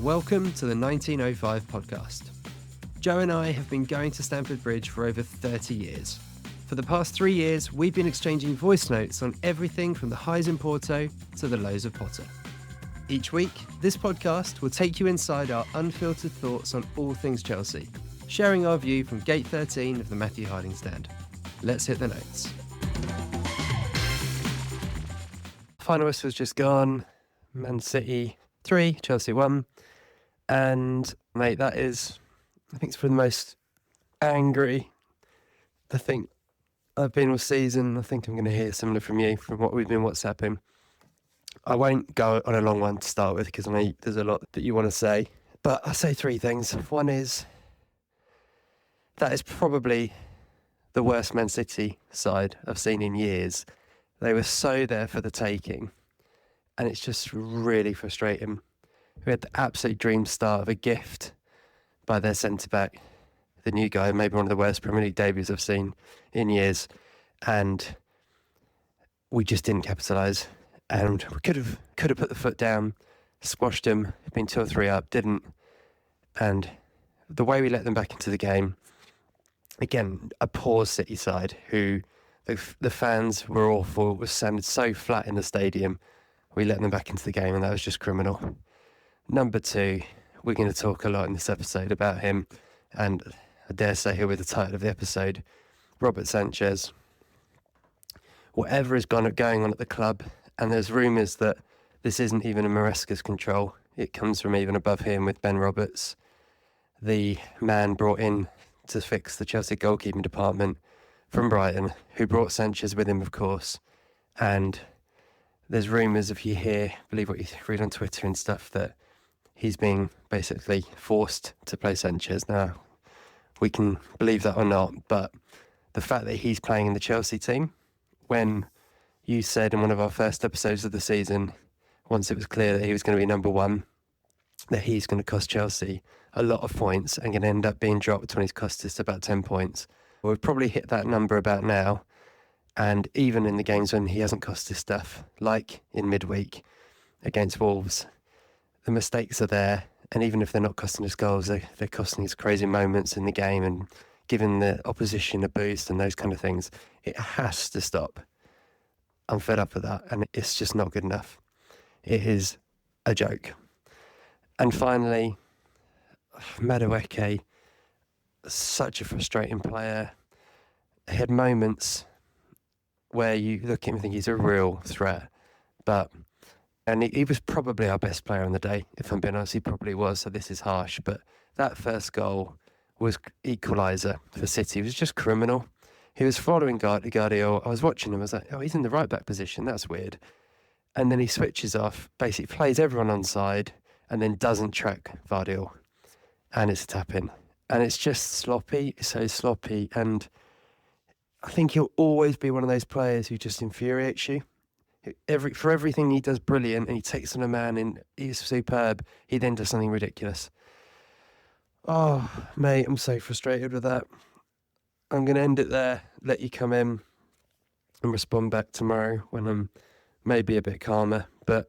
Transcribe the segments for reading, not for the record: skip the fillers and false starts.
Welcome to the 1905 podcast. Joe and I have been going to Stamford Bridge for over 30 years. For the past 3 years, we've been exchanging voice notes on everything from the highs in Porto to the lows of Potter. Each week, this podcast will take you inside our unfiltered thoughts on all things Chelsea, sharing our view from Gate 13 of the Matthew Harding stand. Let's hit the notes. Finalist was just gone. Man City 3, Chelsea 1. And, mate, that is, I think it's for the most angry I think I've been all season. I think I'm going to hear similar from you, from what we've been WhatsApping. I won't go on a long one to start with because I know there's a lot that you want to say. But I'll say three things. One is, that is probably the worst Man City side I've seen in years. They were so there for the taking. And it's just really frustrating. We had the absolute dream start of a gift by their centre-back, the new guy, maybe one of the worst Premier League debuts I've seen in years. And we just didn't capitalise. And we could have put the foot down, squashed them, been 2 or 3 up, didn't. And the way we let them back into the game, again, a poor City side who the fans were awful, it was sounded so flat in the stadium. We let them back into the game and that was just criminal. Number 2, we're going to talk a lot in this episode about him, and I dare say here with the title of the episode, Robert Sanchez. Whatever is going on at the club, and there's rumours that this isn't even in Maresca's control. It comes from even above him with Ben Roberts, the man brought in to fix the Chelsea goalkeeping department from Brighton, who brought Sanchez with him, of course. And there's rumours, if you believe what you read on Twitter and stuff, that he's being basically forced to play Sanchez. Now, we can believe that or not, but the fact that he's playing in the Chelsea team, when you said in one of our first episodes of the season, once it was clear that he was going to be number 1, that he's going to cost Chelsea a lot of points and going to end up being dropped when he's cost us about 10 points. We've probably hit that number about now. And even in the games when he hasn't cost us stuff, like in midweek against Wolves, the mistakes are there. And even if they're not costing us goals, they're costing us crazy moments in the game and giving the opposition a boost and those kind of things. It has to stop. I'm fed up with that, and it's just not good enough. It is a joke. And finally, Madueke, such a frustrating player. He had moments where you look at him and think he's a real threat, and he was probably our best player on the day, if I'm being honest. He probably was, so this is harsh, but that first goal was equaliser for City. It was just criminal. He was following Guardiola. I was watching him. I was like, oh, he's in the right back position. That's weird. And then he switches off, basically plays everyone onside, and then doesn't track Guardiola. And it's a tap-in. And it's just sloppy. It's so sloppy. And I think he'll always be one of those players who just infuriates you. For everything he does brilliant, and he takes on a man and he's superb, he then does something ridiculous. Oh, mate, I'm so frustrated with that. I'm going to end it there, let you come in and respond back tomorrow when I'm maybe a bit calmer. But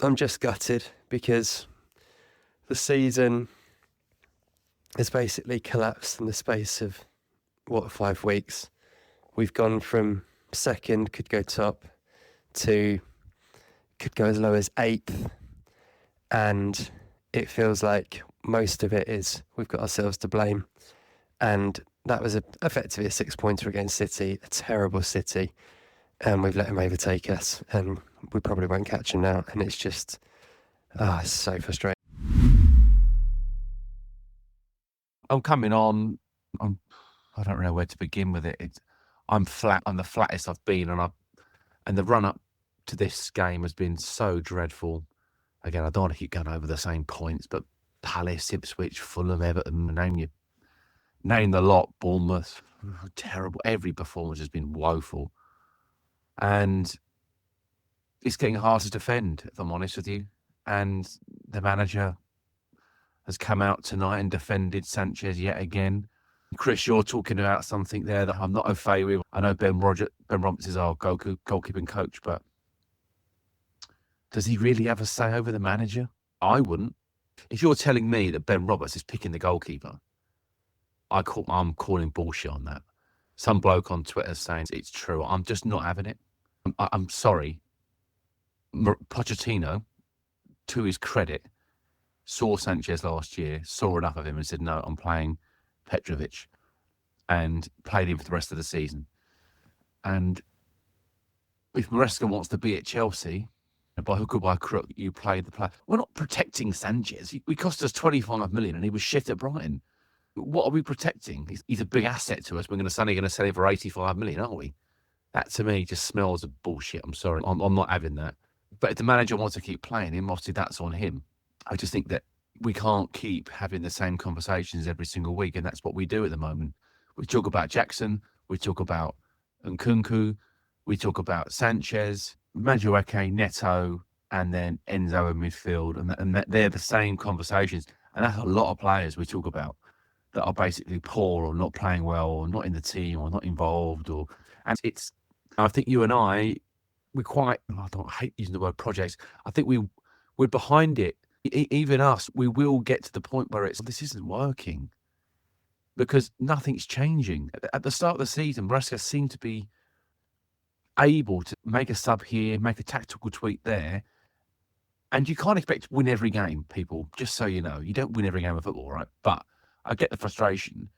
I'm just gutted because the season has basically collapsed in the space of, 5 weeks. We've gone from second, could go top, to could go as low as 8th. And it feels like most of it is we've got ourselves to blame. And that was effectively a 6-pointer against City, a terrible City. And we've let him overtake us. And we probably won't catch him now. And it's just, it's so frustrating. I'm coming on. I don't know where to begin with it. I'm flat. I'm the flattest I've been, and the run up to this game has been so dreadful. Again, I don't want to keep going over the same points, but Palace, Ipswich, Fulham, Everton, name the lot. Bournemouth, terrible. Every performance has been woeful, and it's getting hard to defend, if I'm honest with you. And the manager has come out tonight and defended Sanchez yet again. Chris, you're talking about something there that I'm not au fait with. I know Ben Roberts is our goalkeeping coach, but does he really have a say over the manager? I wouldn't. If you're telling me that Ben Roberts is picking the goalkeeper, I'm calling bullshit on that. Some bloke on Twitter saying it's true. I'm just not having it. I'm sorry. Pochettino, to his credit, saw Sanchez last year, saw enough of him and said, no, I'm playing Petrovic, and played him for the rest of the season. And if Maresca wants to be at Chelsea, by hook or by crook, you play the player. We're not protecting Sanchez. He cost us 25 million and he was shit at Brighton. What are we protecting? He's a big asset to us. We're going to sell him for 85 million, aren't we? That to me just smells of bullshit. I'm sorry. I'm not having that. But if the manager wants to keep playing him, obviously that's on him. I just think that we can't keep having the same conversations every single week, and that's what we do at the moment. We talk about Jackson, we talk about Nkunku, we talk about Sanchez, Madueke, Neto, and then Enzo in midfield, and they're the same conversations. And that's a lot of players we talk about that are basically poor or not playing well or not in the team or not involved. And I think you and I don't hate using the word projects. I think we're behind it. Even us, we will get to the point where this isn't working because nothing's changing. At the start of the season, Maresca seemed to be able to make a sub here, make a tactical tweak there. And you can't expect to win every game, people, just so you know. You don't win every game of football, right? But I get the frustration.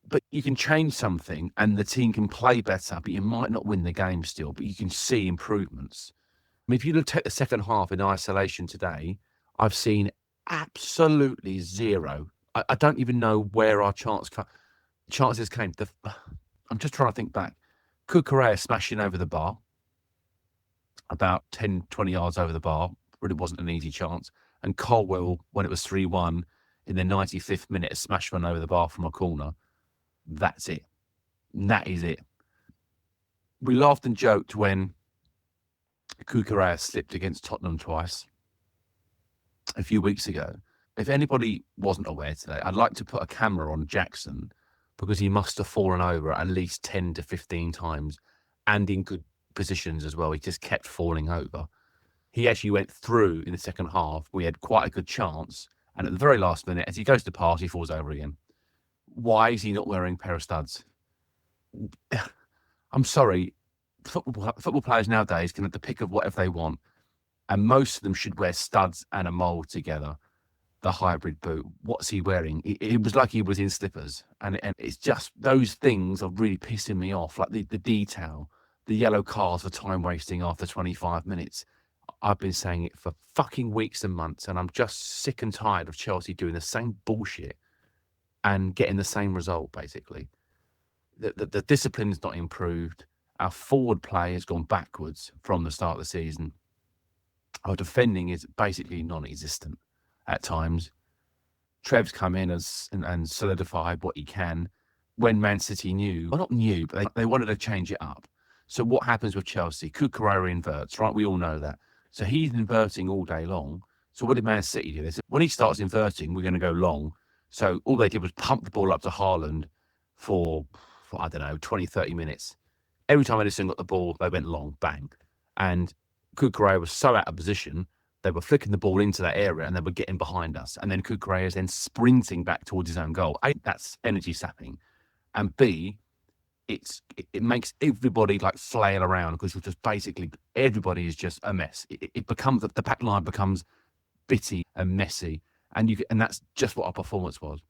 But you can change something and the team can play better, but you might not win the game still, but you can see improvements. I mean, if you look at the second half in isolation today, I've seen absolutely zero. I don't even know where our chances came. I'm just trying to think back. Cucurella smashing over the bar, about 10, 20 yards over the bar. Really wasn't an easy chance. And Colwell, when it was 3-1, in the 95th minute, a smash one over the bar from a corner. That's it. That is it. We laughed and joked when Cucurella slipped against Tottenham twice a few weeks ago. If anybody wasn't aware today, I'd like to put a camera on Jackson because he must have fallen over at least 10 to 15 times and in good positions as well. He just kept falling over. He actually went through in the second half. We had quite a good chance. And at the very last minute, as he goes to pass, he falls over again. Why is he not wearing a pair of studs? I'm sorry. Football players nowadays can have the pick of whatever they want. And most of them should wear studs and a mould together. The hybrid boot. What's he wearing? It was like he was in slippers. And it's just those things are really pissing me off. Like the detail, the yellow cards for time wasting after 25 minutes. I've been saying it for fucking weeks and months. And I'm just sick and tired of Chelsea doing the same bullshit and getting the same result, basically. The discipline's not improved. Our forward play has gone backwards from the start of the season. Our defending is basically non-existent at times. Trev's come in and solidified what he can when Man City not knew, but they wanted to change it up. So what happens with Chelsea? Cucurella inverts, right? We all know that. So he's inverting all day long. So what did Man City do? They said, when he starts inverting, we're going to go long. So all they did was pump the ball up to Haaland for I don't know, 20, 30 minutes. Every time Edison got the ball, they went long, bang. And Cucurella was so out of position, they were flicking the ball into that area and they were getting behind us. And then Cucurella is then sprinting back towards his own goal. A, that's energy sapping. And B, it makes everybody like flail around because you're just basically, everybody is just a mess. It becomes, the back line becomes bitty and messy. And that's just what our performance was.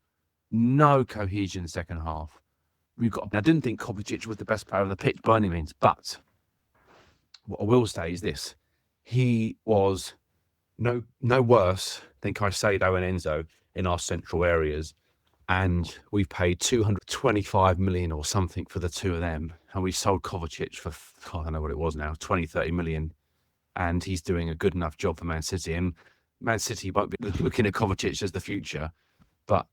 No cohesion in the second half. I didn't think Kovacic was the best player on the pitch by any means, but what I will say is this. He was no worse than Caicedo and Enzo in our central areas. And we've paid 225 million or something for the two of them. And we sold Kovacic for, I don't know what it was now, 20, 30 million. And he's doing a good enough job for Man City. And Man City won't be looking at Kovacic as the future. But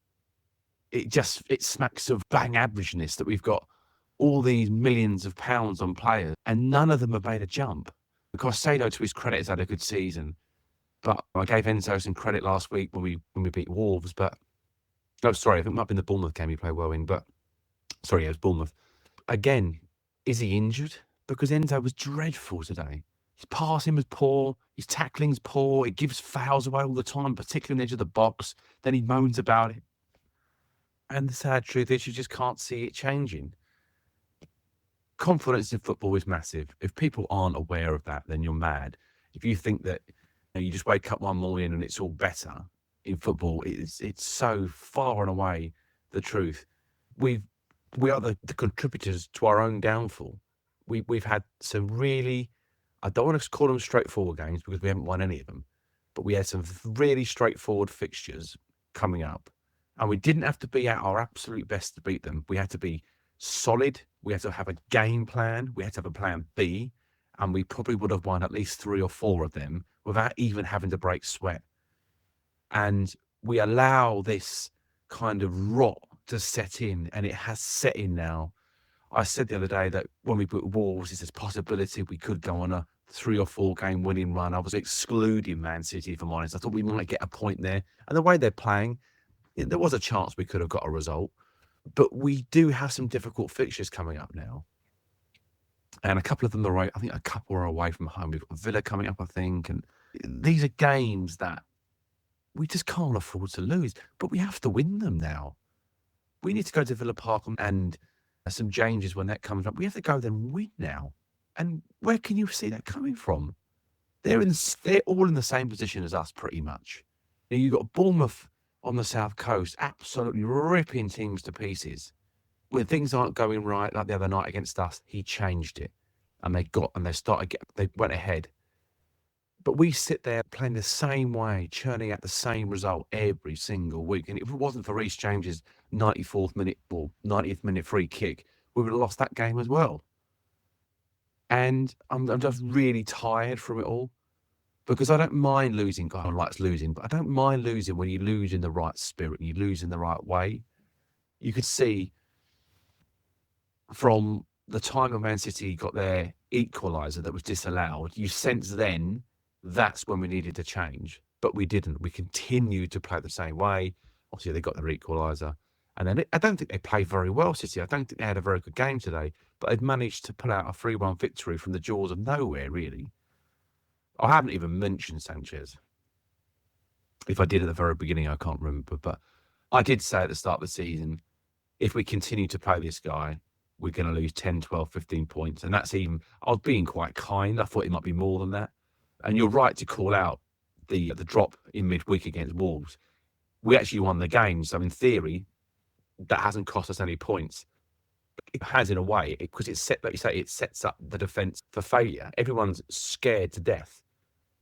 it smacks of bang averageness that we've got all these millions of pounds on players and none of them have made a jump. Caicedo, to his credit, has had a good season. But I gave Enzo some credit last week when we beat Wolves. But I think it might have been the Bournemouth game he played well in. But sorry, it was Bournemouth. Again, is he injured? Because Enzo was dreadful today. His passing was poor. His tackling's poor. He gives fouls away all the time, particularly on the edge of the box. Then he moans about it. And the sad truth is you just can't see it changing. Confidence in football is massive. If people aren't aware of that, then you're mad. If you think that you just wake up one morning and it's all better in football, it's so far and away the truth. We are the contributors to our own downfall. We've had some really, I don't want to call them straightforward games because we haven't won any of them, but we had some really straightforward fixtures coming up, and we didn't have to be at our absolute best to beat them. We had to be solid. We had to have a game plan. We had to have a plan B, and we probably would have won at least 3 or 4 of them without even having to break sweat. And we allow this kind of rot to set in, and it has set in now. I said the other day that when we put Wolves, there's this possibility we could go on a 3 or 4 game winning run. I was excluding Man City, if I'm honest. I thought we might get a point there. And the way they're playing, there was a chance we could have got a result. But we do have some difficult fixtures coming up now. And a couple of them are, I think a couple are away from home. We've got Villa coming up, I think. And these are games that we just can't afford to lose. But we have to win them now. We need to go to Villa Park and some changes when that comes up. We have to go there and win now. And where can you see that coming from? They're all in the same position as us, pretty much. You've got Bournemouth on the south coast, absolutely ripping teams to pieces. When things aren't going right, like the other night against us, he changed it, and they went ahead. But we sit there playing the same way, churning out the same result every single week. And if it wasn't for Reece James's 94th minute or 90th minute free kick, we would have lost that game as well. And I'm just really tired from it all, because I don't mind losing. God likes losing, but I don't mind losing when you lose in the right spirit, you lose in the right way. You could see from the time when Man City got their equaliser that was disallowed, you sense then that's when we needed to change, but we didn't. We continued to play the same way. Obviously, they got their equaliser. And then I don't think they played very well, City. I don't think they had a very good game today, but they'd managed to pull out a 3-1 victory from the jaws of nowhere, really. I haven't even mentioned Sanchez. If I did at the very beginning, I can't remember. But I did say at the start of the season, if we continue to play this guy, we're going to lose 10, 12, 15 points. And that's even, I was being quite kind. I thought it might be more than that. And you're right to call out the drop in midweek against Wolves. We actually won the game. So in theory, that hasn't cost us any points. It has in a way, because like you say, it sets up the defence for failure. Everyone's scared to death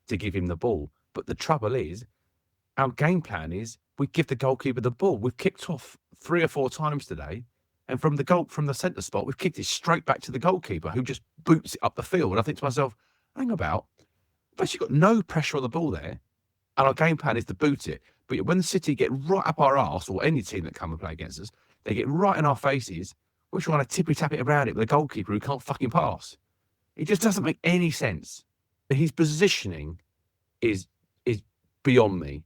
to give him the ball. But the trouble is, our game plan is we give the goalkeeper the ball. We've kicked off 3 or 4 times today, and from the centre spot, we've kicked it straight back to the goalkeeper, who just boots it up the field. And I think to myself, hang about, we've actually got no pressure on the ball there, and our game plan is to boot it. But when the City get right up our arse, or any team that come and play against us, they get right in our faces, we're trying to tippy-tap it around it with a goalkeeper who can't fucking pass. It just doesn't make any sense. His positioning is beyond me.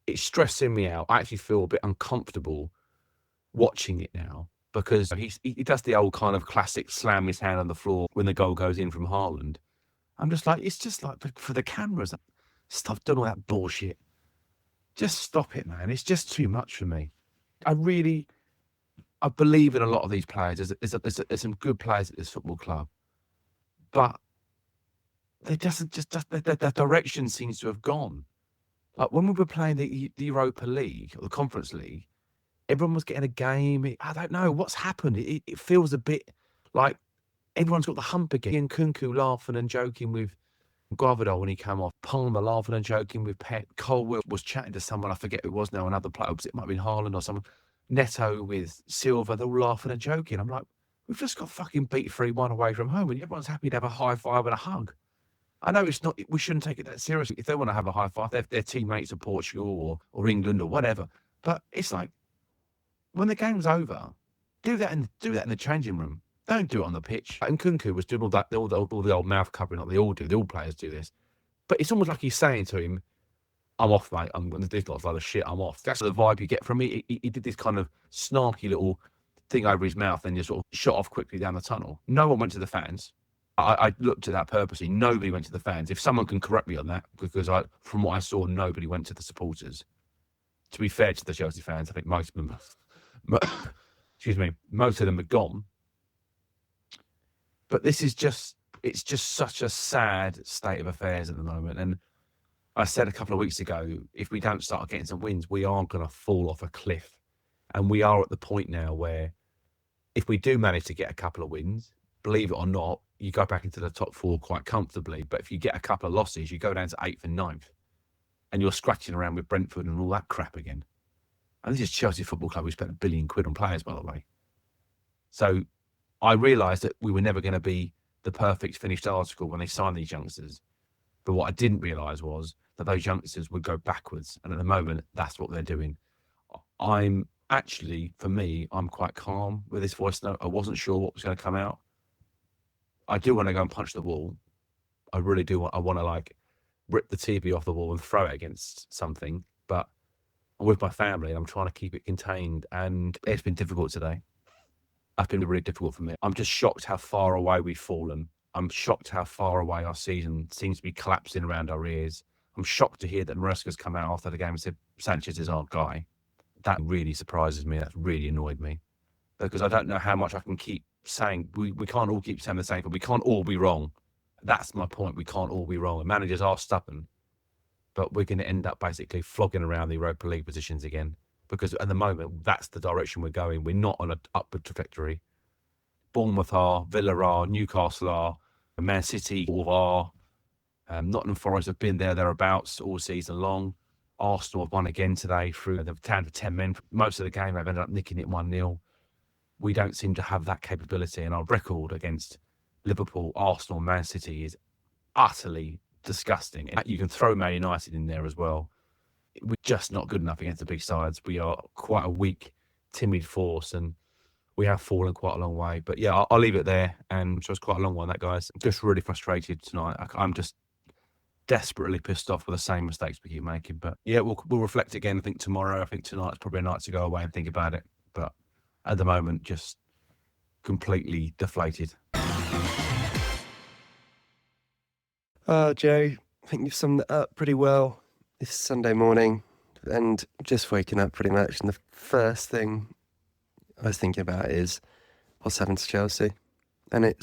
It's stressing me out. I actually feel a bit uncomfortable watching it now, because he does the old kind of classic slam his hand on the floor when the goal goes in from Haaland. I'm just like, it's just like for the cameras. Stop doing all that bullshit. Just stop it, man. It's just too much for me. I believe in a lot of these players. There's some good players at this football club, but they the direction seems to have gone. Like when we were playing the Europa League or the Conference League, everyone was getting a game. I don't know what's happened. It feels a bit like everyone's got the hump again. And Kunku laughing and joking with Guardiola when he came off. Palmer laughing and joking with Pep. Colwell was chatting to someone, I forget who it was now, another player. It might have been Haaland or someone. Neto with Silva, they're all laughing and joking. I'm like, we've just got fucking beat 3-1 away from home, and everyone's happy to have a high five and a hug. I know it's not, we shouldn't take it that seriously. If they want to have a high five, they're teammates of Portugal or England or whatever. But it's like, when the game's over, do that in the changing room. Don't do it on the pitch. And Kunku was doing all the old mouth covering like they all do. All players do this. But it's almost like he's saying to him, I'm off, mate. I'm going to do lots of other shit. I'm off. That's the vibe you get from me. He did this kind of snarky little thing over his mouth and just sort of shot off quickly down the tunnel. No one went to the fans. I looked at that purposely. Nobody went to the fans. If someone can correct me on that, because from what I saw, nobody went to the supporters. To be fair to the Chelsea fans, I think most of them, most of them are gone. But it's just such a sad state of affairs at the moment. And I said a couple of weeks ago, if we don't start getting some wins, we are going to fall off a cliff. And we are at the point now where if we do manage to get a couple of wins, believe it or not, you go back into the top 4 quite comfortably. But if you get a couple of losses, you go down to 8th and 9th. And you're scratching around with Brentford and all that crap again. And this is Chelsea Football Club. We spent £1 billion on players, by the way. So I realised that we were never going to be the perfect finished article when they signed these youngsters. But what I didn't realise was that those youngsters would go backwards. And at the moment, that's what they're doing. I'm actually, for me, I'm quite calm with this voice note. I wasn't sure what was going to come out. I do want to go and punch the wall. I really do. I want to like rip the TV off the wall and throw it against something. But I'm with my family and I'm trying to keep it contained. And it's been difficult today. It's been really difficult for me. I'm just shocked how far away we've fallen. I'm shocked how far away our season seems to be collapsing around our ears. I'm shocked to hear that Maresca's come out after the game and said Sanchez is our guy. That really surprises me. That's really annoyed me. Because I don't know how much I can keep saying. We can't all keep saying the same, but we can't all be wrong. That's my point. We can't all be wrong. And managers are stubborn. But we're going to end up basically flogging around the Europa League positions again. Because at the moment, that's the direction we're going. We're not on an upward trajectory. Bournemouth are, Villa are, Newcastle are, Man City are, Nottingham Forest have been thereabouts all season long. Arsenal have won again today through the down to 10 men. Most of the game, they've ended up nicking it 1-0. We don't seem to have that capability. And our record against Liverpool, Arsenal, Man City is utterly disgusting. And you can throw Man United in there as well. We're just not good enough against the big sides. We are quite a weak, timid force, and we have fallen quite a long way. But yeah, I'll leave it there. And so it's quite a long one, that, guys. I'm just really frustrated tonight. I'm just desperately pissed off with the same mistakes we keep making. But yeah, we'll reflect again, I think, tomorrow. I think tonight's probably a night to go away and think about it. But at the moment, just completely deflated. Joe, I think you've summed it up pretty well. This Sunday morning and just waking up pretty much. And the first thing I was thinking about is what's happened to Chelsea. And I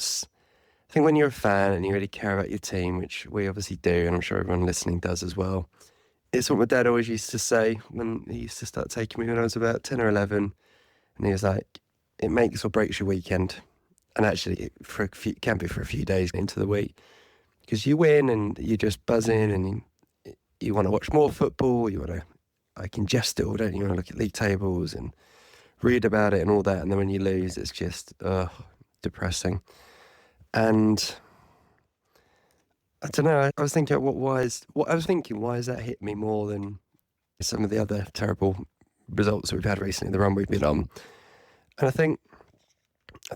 think when you're a fan and you really care about your team, which we obviously do, and I'm sure everyone listening does as well, it's what my dad always used to say when he used to start taking me when I was about 10 or 11. And he was like, it makes or breaks your weekend. And actually, it can be for a few days into the week. Because you win and you're just buzzing and you want to watch more football, you want to ingest it all, don't you? You want to look at league tables and read about it and all that. And then when you lose, it's just depressing. And I don't know, I was thinking, why has that hit me more than some of the other terrible results that we've had recently, the run we've been on? And I think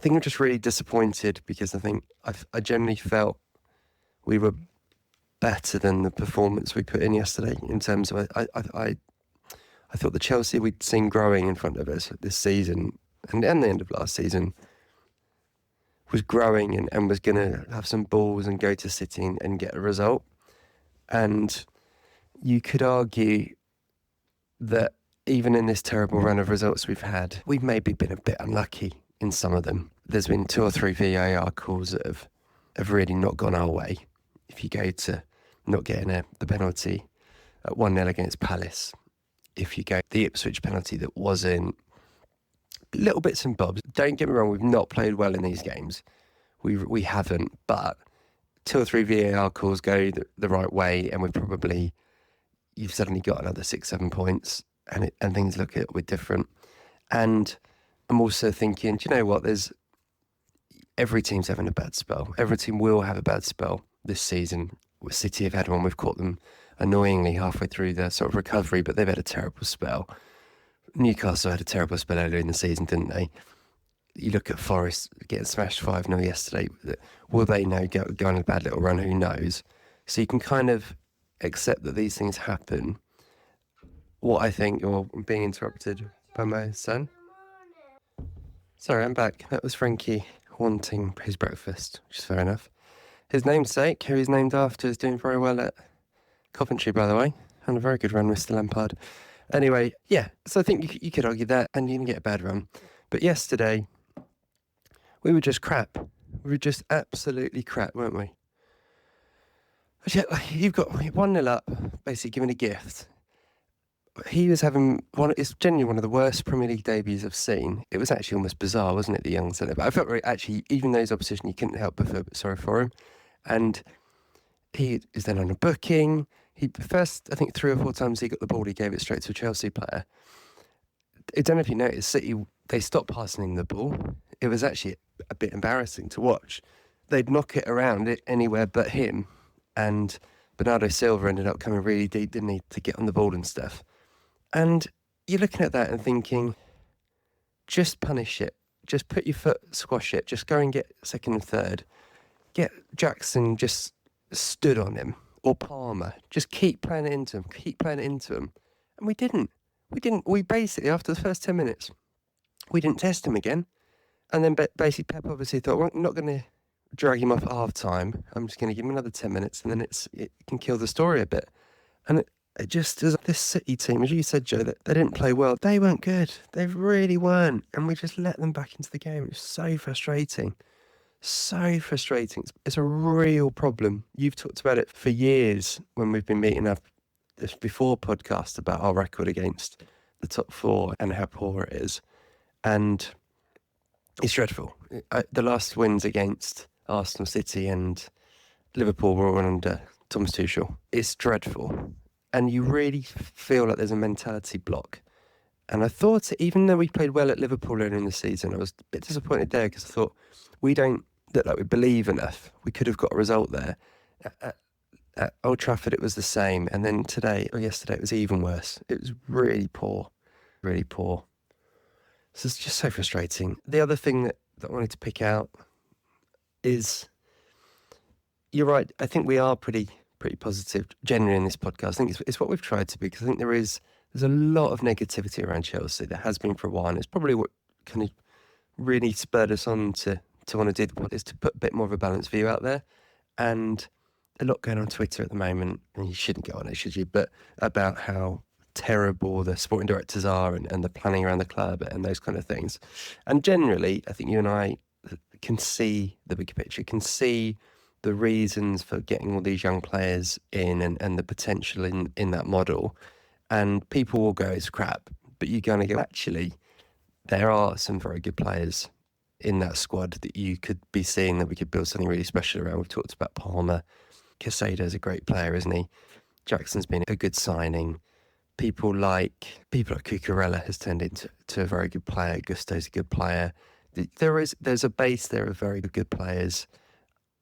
I'm just really disappointed because I think I generally felt we were better than the performance we put in yesterday in terms of I thought the Chelsea we'd seen growing in front of us this season and the end of last season was growing and was going to have some balls and go to City and get a result. And you could argue that even in this terrible run of results we've had, we've maybe been a bit unlucky in some of them. There's been 2 or 3 VAR calls that have really not gone our way. If you go to not getting the penalty at 1-0 against Palace, if you go the Ipswich penalty that wasn't, little bits and bobs. Don't get me wrong, we've not played well in these games. We haven't, but 2 or 3 VAR calls go the right way, and you've suddenly got another 6-7 points, and things look a little bit different. And I'm also thinking, do you know what? Every team's having a bad spell. Every team will have a bad spell this season. City have had one. We've caught them annoyingly halfway through their sort of recovery, but they've had a terrible spell. Newcastle had a terrible spell earlier in the season, didn't they? You look at Forest getting smashed 5-0 yesterday. Will they now go on a bad little run? Who knows? So you can kind of accept that these things happen. What I think, you're being interrupted by my son. Sorry, I'm back. That was Frankie wanting his breakfast, which is fair enough. His namesake, who he's named after, is doing very well at Coventry, by the way. And a very good run, Mr. Lampard. Anyway, yeah, so I think you could argue that, and you can get a bad run. But yesterday, we were just crap. We were just absolutely crap, weren't we? You've got 1-0 up, basically given a gift. He was having it's genuinely one of the worst Premier League debuts I've seen. It was actually almost bizarre, wasn't it, the young centre? But I felt actually, even though he's opposition, you couldn't help but feel a bit sorry for him. And he is then on a booking. First, I think 3 or 4 times he got the ball, he gave it straight to a Chelsea player. I don't know if you noticed, City, they stopped passing him the ball. It was actually a bit embarrassing to watch. They'd knock it around it anywhere but him. And Bernardo Silva ended up coming really deep, didn't he, to get on the ball and stuff. And you're looking at that and thinking, just punish it. Just put your foot, squash it. Just go and get second and third. Get Jackson just stood on him. Or Palmer. Just keep playing it into him. Keep playing it into him. And we didn't. We basically, after the first 10 minutes, we didn't test him again. And then basically Pep obviously thought, well, I'm not going to drag him off at half time. I'm just going to give him another 10 minutes and then it can kill the story a bit. And it just is this City team, as you said, Joe, that they didn't play well. They weren't good. They really weren't. And we just let them back into the game. It was so frustrating. So frustrating. It's a real problem. You've talked about it for years when we've been meeting up this before podcast about our record against the top 4 and how poor it is. And it's dreadful. The last wins against Arsenal, City and Liverpool were all under Thomas Tuchel. It's dreadful. And you really feel like there's a mentality block. And I thought, even though we played well at Liverpool earlier in the season, I was a bit disappointed there because I thought we don't look like we believe enough. We could have got a result there. At Old Trafford, it was the same. And then yesterday, it was even worse. It was really poor, really poor. So it's just so frustrating. The other thing that I wanted to pick out is, you're right, I think we are pretty positive generally in this podcast. I think it's what we've tried to be, because I think there's a lot of negativity around Chelsea. There has been for a while, and it's probably what kind of really spurred us on to want to do the podcast, is to put a bit more of a balanced view out there. And a lot going on Twitter at the moment, and you shouldn't go on it, should you? But about how terrible the sporting directors are and the planning around the club and those kind of things. And generally, I think you and I can see the bigger picture, can see the reasons for getting all these young players in and the potential in that model. And people will go, it's crap. But you're going to go, actually, there are some very good players in that squad that you could be seeing that we could build something really special around. We've talked about Palmer. Casado's a great player, isn't he? Jackson's been a good signing. People like Cucurella has turned into a very good player. Gusto's a good player. There's a base there of very good players.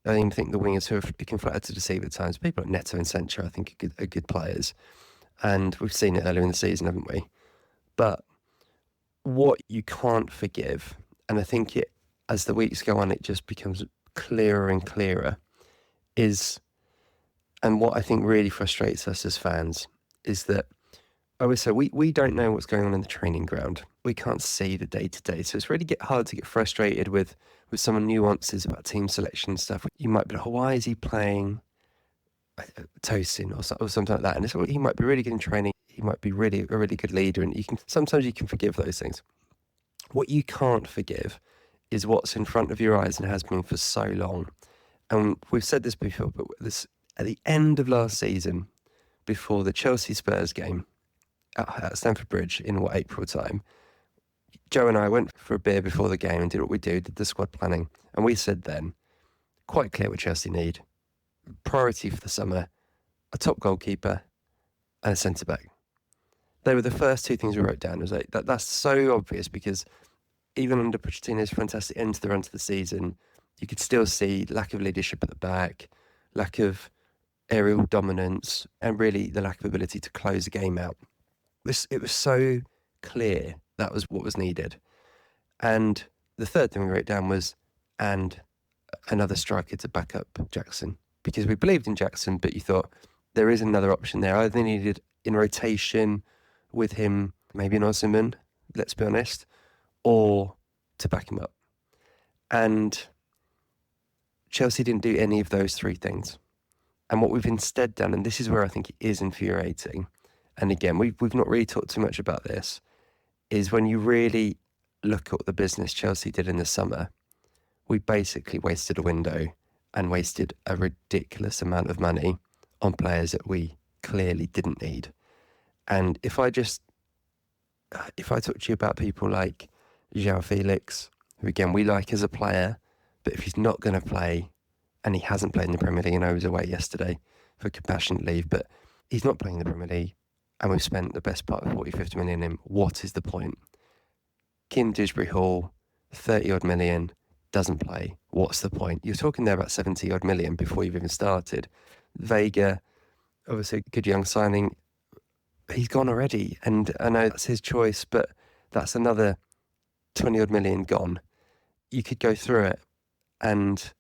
I even think the wingers who can flatter to deceive at times. People like Neto and Sanchez, I think, are good players. And we've seen it earlier in the season, haven't we? But what you can't forgive, and I think as the weeks go on, it just becomes clearer and clearer, and what I think really frustrates us as fans, is that I always say we don't know what's going on in the training ground. We can't see the day-to-day. So it's really hard to get frustrated with some nuances about team selection and stuff. You might be like, why is he playing Tosin or something like that? And he might be really good in training. He might be a really good leader. And sometimes you can forgive those things. What you can't forgive is what's in front of your eyes and has been for so long. And we've said this before, but at the end of last season, before the Chelsea Spurs game at Stamford Bridge in April time, Joe and I went for a beer before the game and did what we do, did the squad planning. And we said then, quite clear what Chelsea need. Priority for the summer, a top goalkeeper and a centre-back. They were the first 2 things we wrote down. It was like, that's so obvious, because even under Pochettino's fantastic end to the run to the season, you could still see lack of leadership at the back, lack of aerial dominance, and really the lack of ability to close the game out. It was so clear that was what was needed. And the third thing we wrote down was, and another striker to back up Jackson, because we believed in Jackson, but you thought there is another option there. Either needed in rotation with him, maybe an Osimhen, let's be honest, or to back him up. And Chelsea didn't do any of those three things. And what we've instead done, and this is where I think it is infuriating, and again, we've not really talked too much about this, is when you really look at the business Chelsea did in the summer, we basically wasted a window and wasted a ridiculous amount of money on players that we clearly didn't need. And if I talk to you about people like João Felix, who again we like as a player, but if he's not going to play, and he hasn't played in the Premier League, and I was away yesterday for compassionate leave, but he's not playing in the Premier League, and we've spent the best part of 40, 50 million in him, what is the point? Kim Dewsbury-Hall, 30 odd million, doesn't play. What's the point? You're talking there about 70 odd million before you've even started. Vega, obviously a good young signing, he's gone already. And I know that's his choice, but that's another 20 odd million gone. You could go through it, and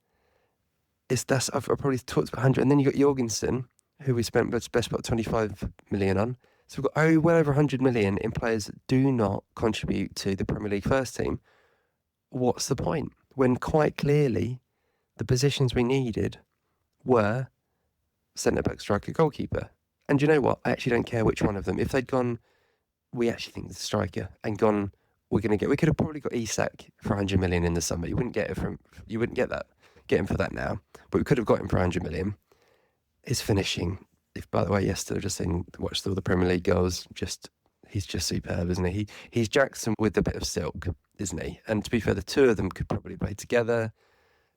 I've probably talked about 100. And then you got Jorgensen, who we spent best part 25 million on. So we've got well over 100 million in players that do not contribute to the Premier League first team. What's the point? When quite clearly the positions we needed were centre-back, striker, goalkeeper. And you know what? I actually don't care which one of them. If they'd gone, we actually think the striker, and gone, we could have probably got Isak for 100 million in the summer. You wouldn't get him for that now, but we could have got him for 100 million. His finishing, by the way, yesterday, just watched all the Premier League goals, he's just superb, isn't he? He's Jackson with a bit of silk, isn't he? And to be fair, the two of them could probably play together.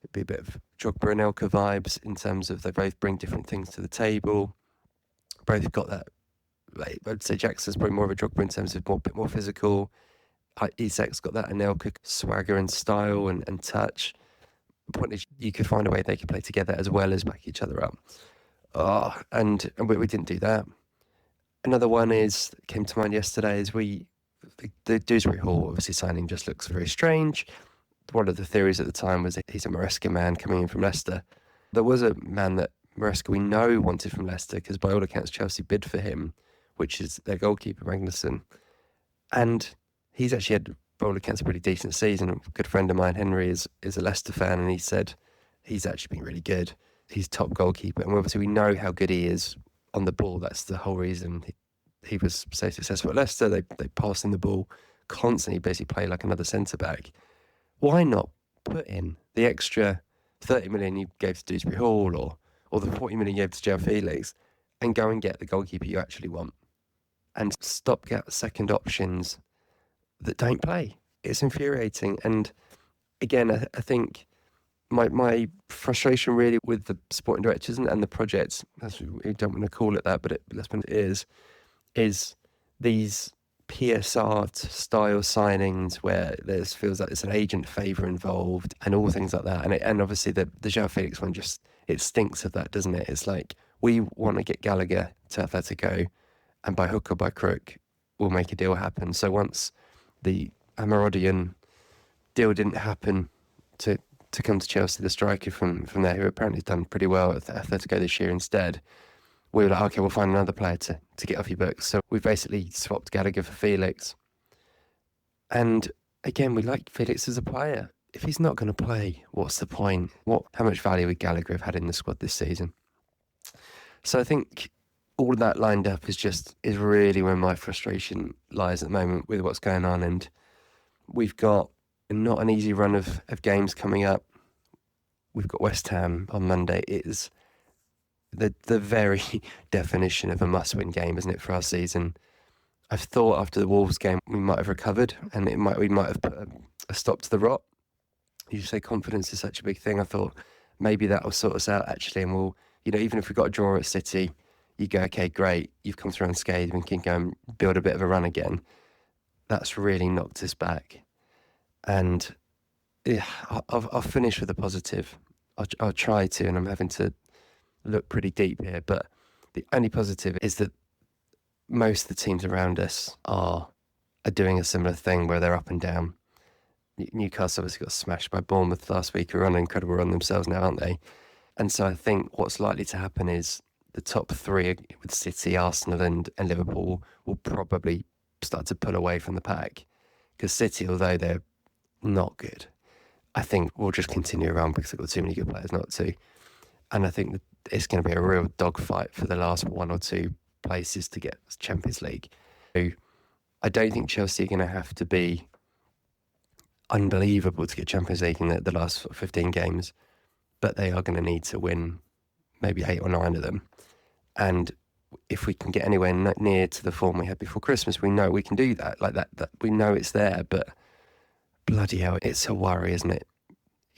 It'd be a bit of Drogba and Elka vibes in terms of they both bring different things to the table. Both got that. I'd say Jackson's probably more of a Drogba in terms of a bit more physical. Isak's got that Anelka swagger and style and touch. The point is, you could find a way they could play together as well as back each other up. And we didn't do that. Another one came to mind yesterday is the Dewsbury-Hall obviously signing just looks very strange. One of the theories at the time was that he's a Maresca man coming in from Leicester. There was a man that Maresca we know wanted from Leicester because by all accounts Chelsea bid for him, which is their goalkeeper Magnussen. And he's actually had, by all accounts, a pretty decent season. A good friend of mine, Henry, is a Leicester fan, and he said he's actually been really good. He's top goalkeeper, and obviously we know how good he is on the ball. That's the whole reason he was so successful at Leicester. They pass him the ball constantly, basically play like another centre-back. Why not put in the extra 30 million you gave to Dewsbury-Hall or the 40 million you gave to João Felix and go and get the goalkeeper you actually want and stopgap second options that don't play? It's infuriating. And again, I think my frustration really with the sporting directors and the projects, we don't want to call it that, but that's what it is these PSR style signings where there feels like there's an agent favour involved and all things like that. And obviously the João Felix one it stinks of that, doesn't it? It's like we want to get Gallagher to Atletico, and by hook or by crook, we'll make a deal happen. So once the Amarodian deal didn't happen to come to Chelsea, the striker from there, who apparently has done pretty well at Atletico this year instead, we were like, okay, we'll find another player to get off your books. So we basically swapped Gallagher for Felix. And again, we like Felix as a player. If he's not going to play, what's the point? How much value would Gallagher have had in the squad this season? So I think all of that lined up is really where my frustration lies at the moment with what's going on. And we've got not an easy run of games coming up. We've got West Ham on Monday. It is the very definition of a must-win game, isn't it, for our season? I've thought after the Wolves game we might have recovered and we might have put a stop to the rot. You say confidence is such a big thing. I thought maybe that will sort us out actually, and we'll, even if we got a draw at City, you go, okay, great, you've come through unscathed and can go and build a bit of a run again. That's really knocked us back. And yeah, I'll finish with a positive. I'll try to, and I'm having to look pretty deep here, but the only positive is that most of the teams around us are doing a similar thing where they're up and down. Newcastle obviously got smashed by Bournemouth last week, who are on an incredible run themselves now, aren't they? And so I think what's likely to happen is the top three with City, Arsenal and Liverpool will probably start to pull away from the pack. Because City, although they're not good, I think we'll just continue around because they've got too many good players not to. And I think that it's going to be a real dogfight for the last 1 or 2 places to get Champions League. So I don't think Chelsea are going to have to be unbelievable to get Champions League in the last 15 games, but they are going to need to win maybe 8 or 9 of them. And if we can get anywhere near to the form we had before Christmas, we know we can do that. Like that we know it's there, but bloody hell, it's a worry, isn't it?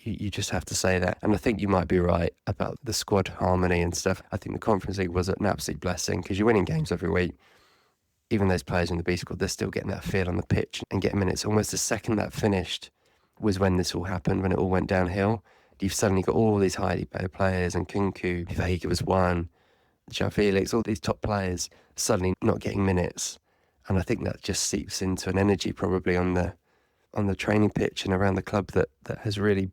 You just have to say that. And I think you might be right about the squad harmony and stuff. I think the Conference League was an absolute blessing because you're winning games every week. Even those players in the B squad, they're still getting that feel on the pitch and getting minutes. Almost the second that finished was when this all happened, when it all went downhill. You've suddenly got all these highly paid players, and Kunku, Vega was one, João Felix, all these top players suddenly not getting minutes. And I think that just seeps into an energy probably on the training pitch and around the club that has really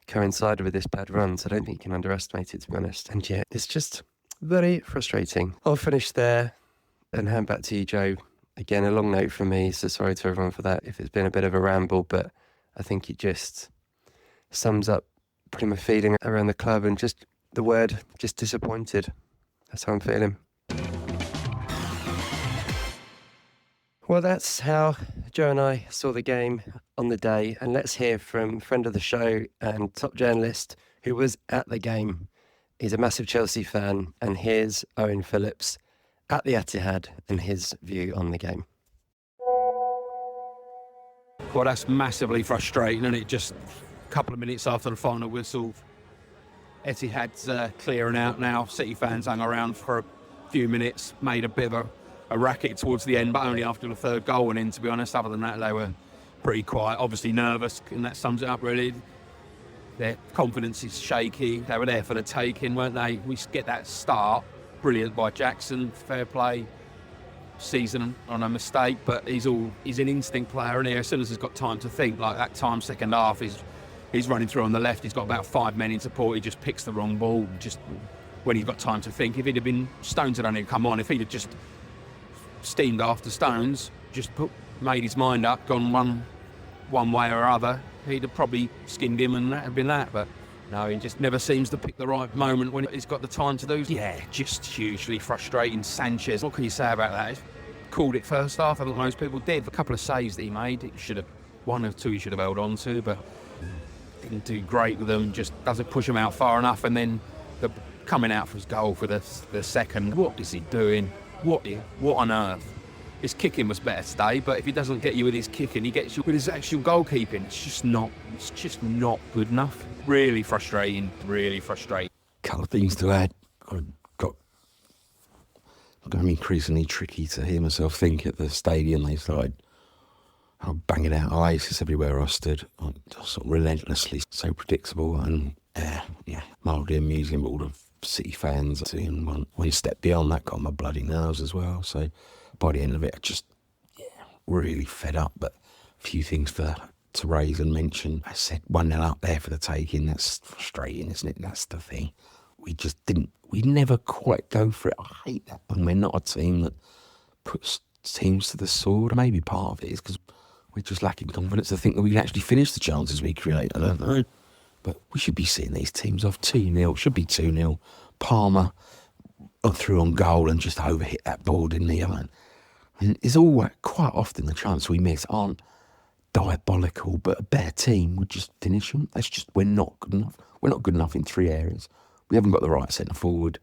coincided with this bad run. So I don't think you can underestimate it, to be honest. And yeah, it's just very frustrating. I'll finish there and hand back to you, Joe. Again, a long note from me, so sorry to everyone for that if it's been a bit of a ramble, but I think it just sums up pretty much feeling around the club, and just the word, just disappointed. That's how I'm feeling. Well, that's how Joe and I saw the game on the day, and let's hear from friend of the show and top journalist who was at the game. He's a massive Chelsea fan, and here's Owen Phillips at the Etihad and his view on the game. Well, that's massively frustrating, and it just a couple of minutes after the final whistle, Etihad's clearing out now. City fans hung around for a few minutes, made a bit of a racket towards the end, but only after the third goal went in, to be honest. Other than that, they were pretty quiet, obviously nervous, and that sums it up really. Their confidence is shaky. They were there for the taking, weren't they? We get that start, brilliant by Jackson, fair play, season on a mistake, but he's an instinct player, and as soon as he's got time to think, like that time second half, he's running through on the left, he's got about 5 men in support, he just picks the wrong ball, just when he's got time to think. If he'd have been, Stones had only come on, if he'd have just steamed after Stones, just made his mind up, gone one way or other, he'd have probably skinned him, and that had been that. But no, he just never seems to pick the right moment when he's got the time to do. Yeah, just hugely frustrating. Sanchez, what can you say about that? He called it first half, I think most people did. A couple of saves that he made, it should have, 1 or 2 he should have held on to, but didn't do great with them, just doesn't push him out far enough. And then the coming out for his goal for the second, what is he doing? What on earth? His kicking was better today, but if he doesn't get you with his kicking, he gets you with his actual goalkeeping. It's just not good enough. Really frustrating, really frustrating. Couple of things to add. I'm going increasingly tricky to hear myself think at the stadium. They started banging out Oasis everywhere I stood, sort of relentlessly, so predictable and mildly amusing. But all the City fans, and one step beyond that, got on my bloody nerves as well. So by the end of it, I just really fed up. But a few things to raise and mention. I said 1-0 up there for the taking. That's frustrating, isn't it? That's the thing. We never quite go for it. I hate that when we're not a team that puts teams to the sword. Maybe part of it is because we're just lacking confidence to think that we can actually finish the chances we create. I don't know. But we should be seeing these teams off 2-0. Should be 2-0. Palmer threw on goal and just overhit that ball, didn't he? And it's all quite often the chances we miss aren't diabolical, but a better team would just finish them. We're not good enough. We're not good enough in 3 areas. We haven't got the right centre forward.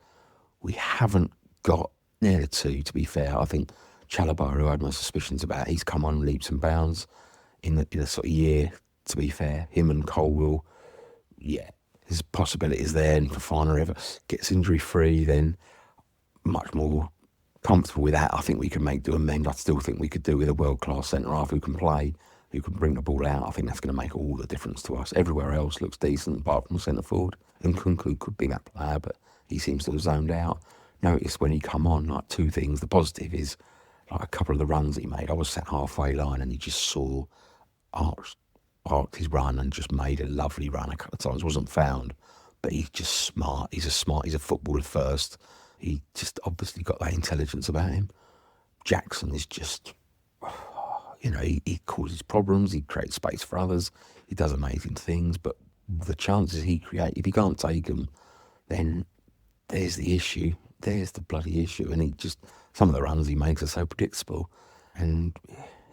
We haven't got near the 2, to be fair. I think Chalobah, who I had my suspicions about, he's come on leaps and bounds in a sort of year, to be fair. Him and Colwell, there's possibilities there. And Fofana ever gets injury free, then much more comfortable with that. I think we can make do and mend. I still think we could do with a world-class centre-half who can play, who can bring the ball out. I think that's going to make all the difference to us. Everywhere else looks decent, apart from centre-forward. And Kunku could be that player, but he seems to have zoned out. Notice when he come on, like 2 things. The positive is like a couple of the runs he made. I was sat halfway line and he just saw arced his run and just made a lovely run a couple of times. Wasn't found, but he's just smart. He's a footballer first. He just obviously got that intelligence about him. Jackson is just, he causes problems. He creates space for others. he does amazing things, but the chances he creates, if he can't take them, then there's the issue. There's the bloody issue. And some of the runs he makes are so predictable. And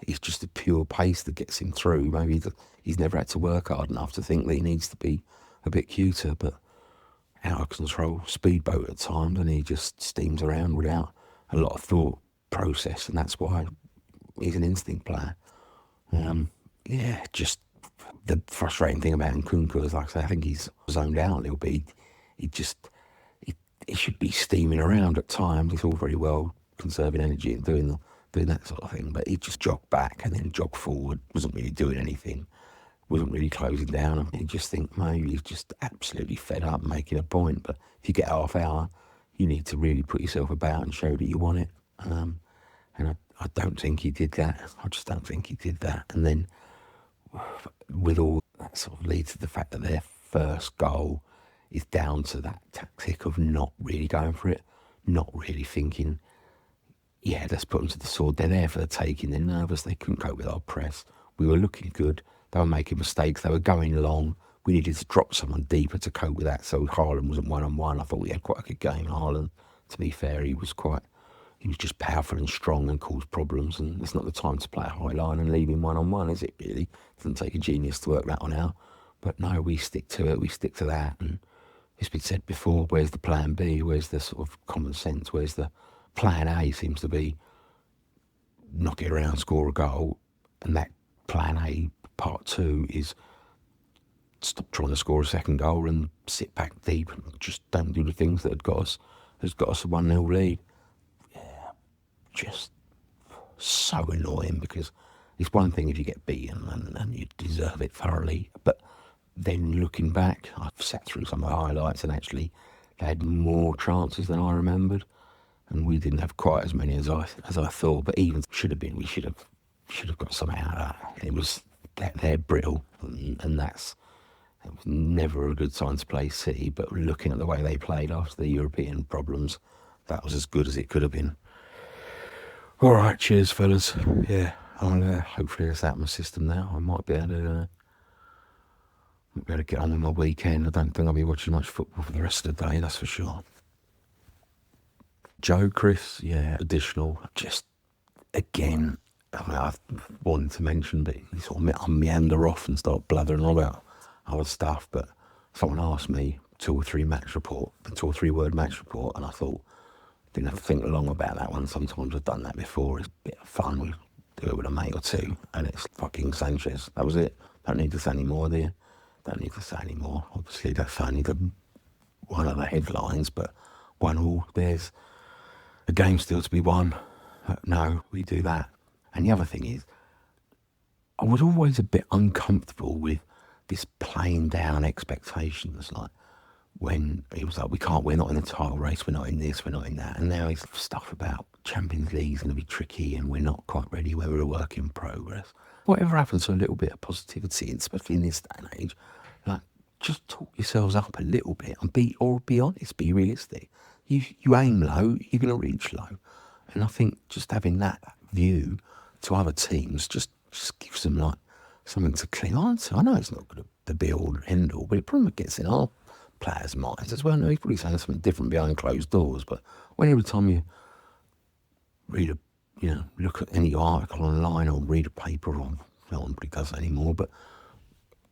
it's just a pure pace that gets him through. Maybe he's never had to work hard enough to think that he needs to be a bit cuter, but out of control speedboat at times, and he just steams around without a lot of thought process, and that's why he's an instinct player. Just the frustrating thing about Nkunku is, like I say, I think he's zoned out a little bit. He should be steaming around at times. He's all very well conserving energy and doing that sort of thing, but he just jogged back and then jogged forward, wasn't really doing anything, wasn't really closing down. And you just think maybe he's just absolutely fed up making a point, but if you get half hour, you need to really put yourself about and show that you want it. And I don't think he did that. I just don't think he did that. And then with all that sort of leads to the fact that their first goal is down to that tactic of not really going for it, not really thinking, yeah, let's put them to the sword. They're there for the taking. They're nervous. They couldn't cope with our press. We were looking good. They were making mistakes. They were going long. We needed to drop someone deeper to cope with that. So Haaland wasn't one-on-one. I thought we had quite a good game. Haaland, to be fair, he was just powerful and strong and caused problems. And it's not the time to play a high line and leave him one-on-one, is it really? It doesn't take a genius to work that one out. But no, we stick to it. We stick to that. And it's been said before, where's the plan B? Where's the sort of common sense? Where's the plan A? Seems to be knock it around, score a goal. And that plan A, part 2, is stop trying to score a second goal and sit back deep and just don't do the things that has got us a 1-0 lead. Yeah, just so annoying, because it's one thing if you get beaten and you deserve it thoroughly, but then looking back, I've sat through some of the highlights and actually they had more chances than I remembered, and we didn't have quite as many as I thought. But even we should have got something out of that. It was they're brittle, and it was never a good sign to play City. But looking at the way they played after the European problems, that was as good as it could have been. All right, cheers, fellas. Yeah, I'll hopefully it's out of my system now. I might be able to get on with my weekend. I don't think I'll be watching much football for the rest of the day, that's for sure. Joe, Chris, yeah, additional. Just, again, I've wanted to mention, but you sort of meander off and start blathering on about other stuff. But someone asked me 2 or 3 word match report, and I thought, didn't have to think long about that one. Sometimes I've done that before. It's a bit of fun. We do it with a mate or two, and it's fucking Sanchez. That was it. Don't need to say any more, do you? Don't need to say any more. Obviously, that's only one of the headlines, but 1-1, there's a game still to be won. No, we do that. And the other thing is, I was always a bit uncomfortable with this playing down expectations, like when it was like, we're not in the title race, we're not in this, we're not in that. And now it's stuff about Champions League's going to be tricky and we're not quite ready, we're a work in progress. Whatever happens to a little bit of positivity, especially in this day and age, like, just talk yourselves up a little bit and be honest, be realistic. You aim low, you're going to reach low. And I think just having that view to other teams just gives them like something to cling on to. I know it's not going to be all and end all, but it probably gets in our players' minds as well. No, he's probably saying something different behind closed doors, but every time you read look at any article online or read a paper, or no one really does that anymore, but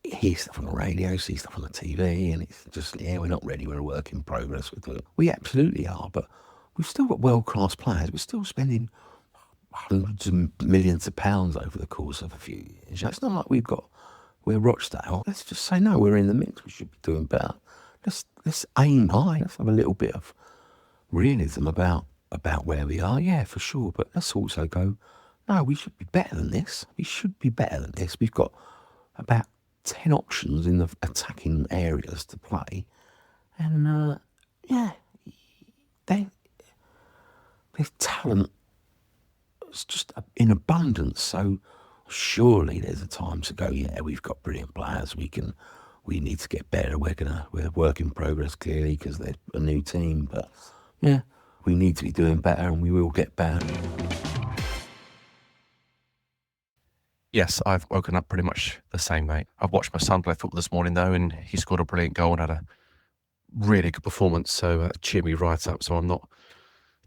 hear stuff on the radio, see stuff on the TV, and it's just, yeah, we're not ready, we're a work in progress. We absolutely are, but we've still got world-class players. We're still spending hundreds of millions of pounds over the course of a few years. It's not like we're Rochdale. Let's just say, no, we're in the mix, we should be doing better. Let's aim high. Let's have a little bit of realism about where we are, yeah, for sure. But let's also go, no, we should be better than this. We should be better than this. We've got about 10 options in the attacking areas to play. And, yeah, there's talent. It's just in abundance. So surely there's a time to go, yeah, we've got brilliant players. We need to get better. We're work in progress, clearly, because they're a new team. But, yeah, we need to be doing better and we will get better. Yes, I've woken up pretty much the same, mate. I've watched my son play football this morning, though, and he scored a brilliant goal and had a really good performance, so that cheered me right up. So I'm not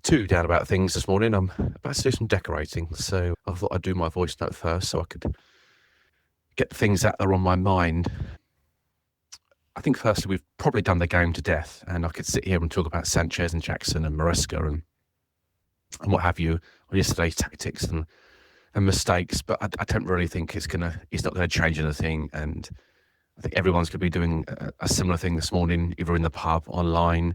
too down about things this morning. I'm about to do some decorating, so I thought I'd do my voice note first so I could get things that are on my mind. I think firstly we've probably done the game to death, and I could sit here and talk about Sanchez and Jackson and Maresca and what have you on yesterday's tactics and mistakes, but I don't really think it's not gonna change anything. And I think everyone's gonna be doing a similar thing this morning, either in the pub, online,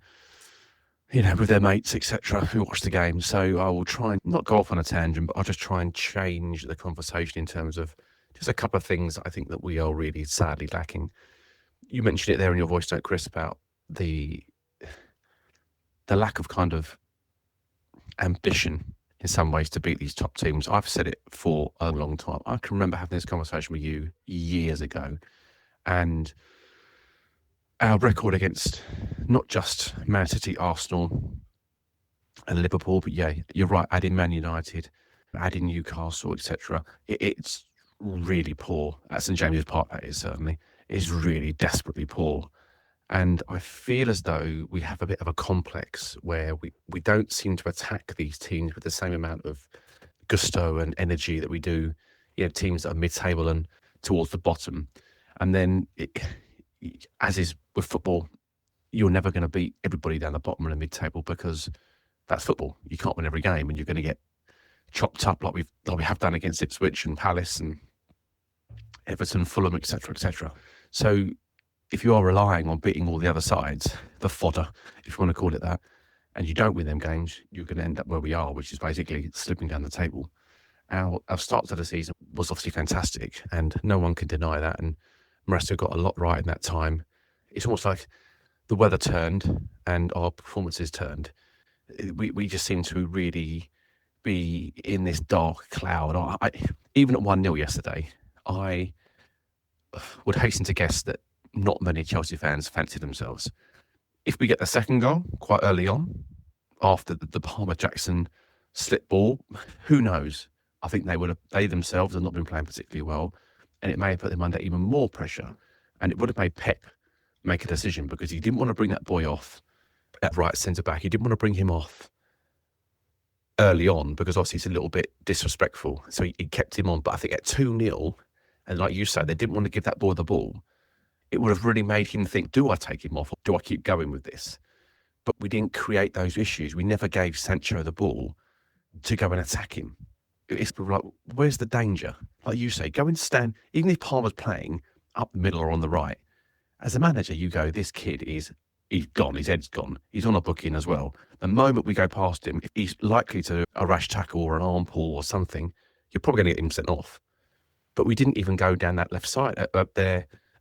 with their mates, etc., who watch the game. So I will try and not go off on a tangent, but I'll just try and change the conversation in terms of just a couple of things I think that we are really sadly lacking. You mentioned it there in your voice note, Chris, about the lack of kind of ambition in some ways to beat these top teams. I've said it for a long time. I can remember having this conversation with you years ago, and our record against not just Man City, Arsenal and Liverpool, but yeah, you're right, adding Man United, adding Newcastle, etc. It's really poor. At St James's Park, that is certainly. Is really desperately poor. And I feel as though we have a bit of a complex where we don't seem to attack these teams with the same amount of gusto and energy that we do, teams that are mid-table and towards the bottom. And then, as is with football, you're never going to beat everybody down the bottom and the mid-table because that's football. You can't win every game, and you're going to get chopped up like we have done against Ipswich and Palace and Everton, Fulham, etc., etc. So if you are relying on beating all the other sides, the fodder, if you want to call it that, and you don't win them games, you're going to end up where we are, which is basically slipping down the table. Our start to the season was obviously fantastic, and no one can deny that. And Maresca got a lot right in that time. It's almost like the weather turned and our performances turned. We just seem to really be in this dark cloud. Even at 1-0 yesterday, I would hasten to guess that not many Chelsea fans fancy themselves. If we get the second goal quite early on, after the Palmer-Jackson slip ball, who knows? I think they themselves have not been playing particularly well, and it may have put them under even more pressure. And it would have made Pep make a decision because he didn't want to bring that boy off at right centre-back. He didn't want to bring him off early on because obviously it's a little bit disrespectful. So he kept him on. But I think at 2-0, and like you said, they didn't want to give that boy the ball. It would have really made him think, do I take him off or do I keep going with this? But we didn't create those issues. We never gave Sancho the ball to go and attack him. It's like, where's the danger? Like you say, go and stand, even if Palmer's playing up the middle or on the right, as a manager, you go, this kid he's gone, his head's gone. He's on a booking as well. The moment we go past him, if he's likely to a rash tackle or an arm pull or something, you're probably going to get him sent off. But we didn't even go down that left side,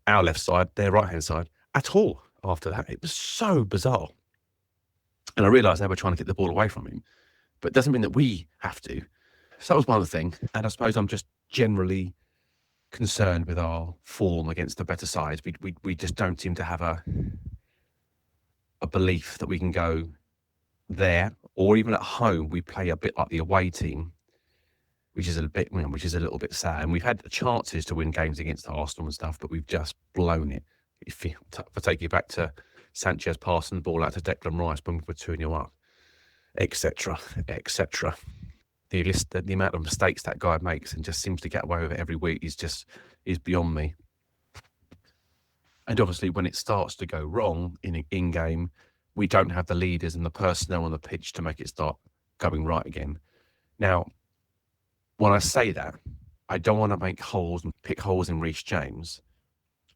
our left side, their right-hand side, at all after that. It was so bizarre. And I realised they were trying to get the ball away from him. But it doesn't mean that we have to. So that was one other thing. And I suppose I'm just generally concerned with our form against the better sides. We just don't seem to have a belief that we can go there, or even at home we play a bit like the away team, which is a little bit sad. And we've had the chances to win games against Arsenal and stuff, but we've just blown it. If I take you back to Sanchez passing the ball out to Declan Rice when we were 2-0 up, etc., etc. The amount of mistakes that guy makes and just seems to get away with it every week is beyond me. And obviously, when it starts to go wrong in game, we don't have the leaders and the personnel on the pitch to make it start going right again. Now, when I say that, I don't want to make holes and pick holes in Reece James,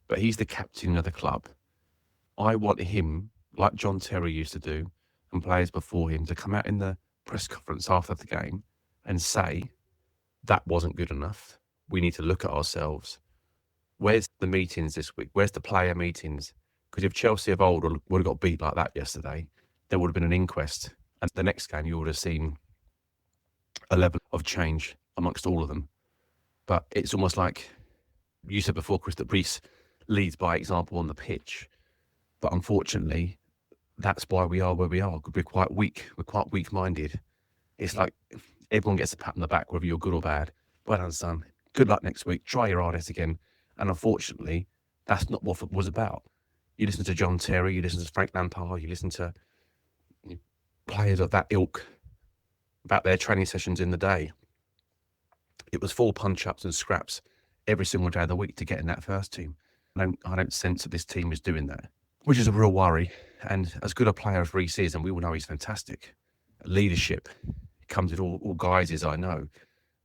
but he's the captain of the club. I want him, like John Terry used to do, and players before him, to come out in the press conference after the game and say, that wasn't good enough. We need to look at ourselves. Where's the meetings this week? Where's the player meetings? Because if Chelsea of old would have got beat like that yesterday, there would have been an inquest. And the next game, you would have seen a level of change amongst all of them. But it's almost like you said before, Chris, that Reece leads by example on the pitch. But unfortunately, that's why we are where we are. We're quite weak. We're quite weak-minded. It's like everyone gets a pat on the back, whether you're good or bad. Well done, son. good luck next week. Try your hardest again. And unfortunately, that's not what football was about. You listen to John Terry, you listen to Frank Lampard, you listen to players of that ilk about their training sessions in the day. It was 4 punch-ups and scraps every single day of the week to get in that first team. I don't sense that this team is doing that, which is a real worry. And as good a player as Reece is, and we all know he's fantastic, leadership comes in all guises, I know.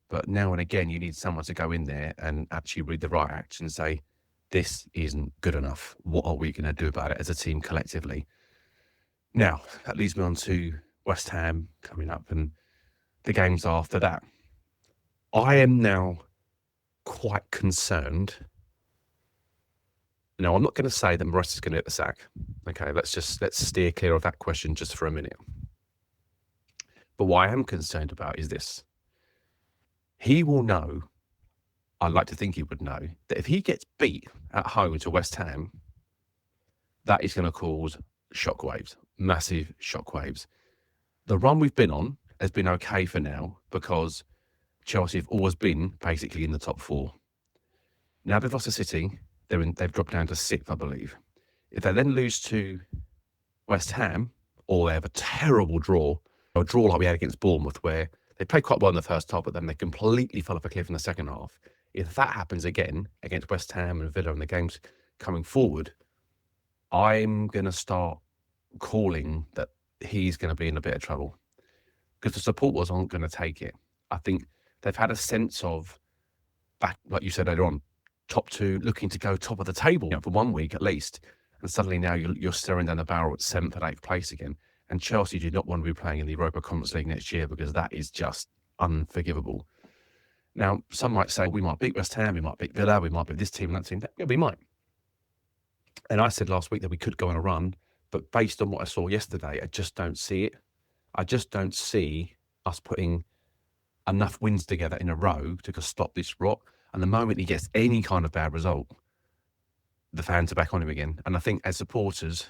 But now and again, you need someone to go in there and actually read the right action and say, this isn't good enough. What are we going to do about it as a team collectively? Now, that leads me on to West Ham coming up and the games after that. I am now quite concerned. Now, I'm not going to say that Moretta's going to get the sack. Okay, let's steer clear of that question just for a minute. But what I am concerned about is this. He will know, I'd like to think he would know, that if he gets beat at home to West Ham, that is going to cause shockwaves, massive shockwaves. The run we've been on has been okay for now because Chelsea have always been basically in the top 4. Now they've lost to City, they've dropped down to 6th, I believe. If they then lose to West Ham, or they have a terrible draw, or a draw like we had against Bournemouth, where they played quite well in the first half, but then they completely fell off a cliff in the second half. If that happens again against West Ham and Villa in the games coming forward, I'm going to start calling that he's going to be in a bit of trouble because the supporters aren't going to take it. I think they've had a sense of, back, like you said earlier on, top 2, looking to go top of the table for 1 week at least. And suddenly now you're staring down the barrel at 7th and 8th place again. And Chelsea do not want to be playing in the Europa Conference League next year because that is just unforgivable. Now, some might say we might beat West Ham, we might beat Villa, we might beat this team and that team. Yeah, we might. And I said last week that we could go on a run, but based on what I saw yesterday, I just don't see it. I just don't see us putting enough wins together in a row to stop this rot. And the moment he gets any kind of bad result, the fans are back on him again. And I think as supporters,